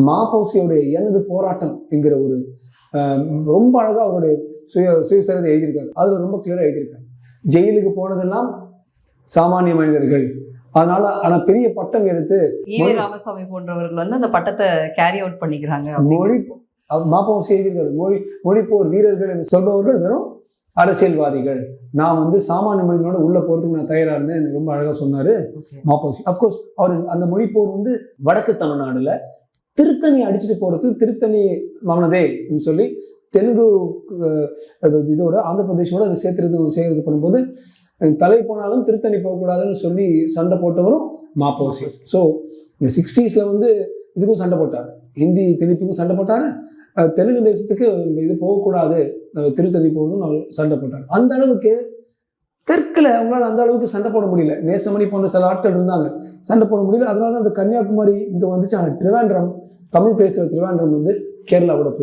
மாபோசியோடைய எனது போராட்டம் என்கிற ஒரு ரொம்ப அழகா அவருடைய சுயசரிதை எழுதியிருக்காரு. அதுல ரொம்ப கிளியரா எழுதியிருக்காரு. ஜெயிலுக்கு போனதெல்லாம் சாமானிய மனிதர்கள், அதனால ஆனா பெரிய பட்டம் எடுத்து ஈவே ராமசாமி போன்றவர்கள் வந்து அந்த பட்டத்தை கேரி அவுட் பண்ணிக்கிறாங்க. மொழி மாபோசி எழுதியிருக்காரு. மொழிப்போர் வீரர்கள் என்று சொல்பவர்கள் வெறும் அரசியல்வாதிகள், நான் வந்து சாமானிய மனிதனோட உள்ள போறதுக்கு நான் தயாரா இருந்தேன், ரொம்ப அழகா சொன்னாரு மாபோசி. அப்கோர்ஸ் அவர் அந்த மொழிப்போர் வந்து வடக்கு தமிழ்நாடுல திருத்தணி அடிச்சுட்டு போறதுக்கு திருத்தணி மமனதே சொல்லி தெலுங்கு இதோட ஆந்திர பிரதேஷோட அதை சேர்த்து பண்ணும்போது தலை போனாலும் திருத்தணி போகக்கூடாதுன்னு சொல்லி சண்டை போட்டவரும் மாபோசி. ஸோ 60s வந்து இதுக்கும் சண்டை போட்டார், ஹிந்தி திணிப்புக்கும் சண்டை போட்டாரு, தெலுங்கு தேசத்துக்கு இது போகக்கூடாது திருத்தணி போகுதுன்னு சண்டை போட்டார். அந்த அளவுக்கு தெற்குல அவங்களால அந்த அளவுக்கு சண்டை போட முடியல. நேசமணி போன்ற சில ஆட்கள் இருந்தாங்க, சண்டை போட முடியல. அதனால அந்த கன்னியாகுமரி இங்க வந்துச்சு. ஆனால் திருவேண்டரம், தமிழ் பேசுகிற திருவேண்டரம் வந்து கேரளாவோட போயிருக்கு.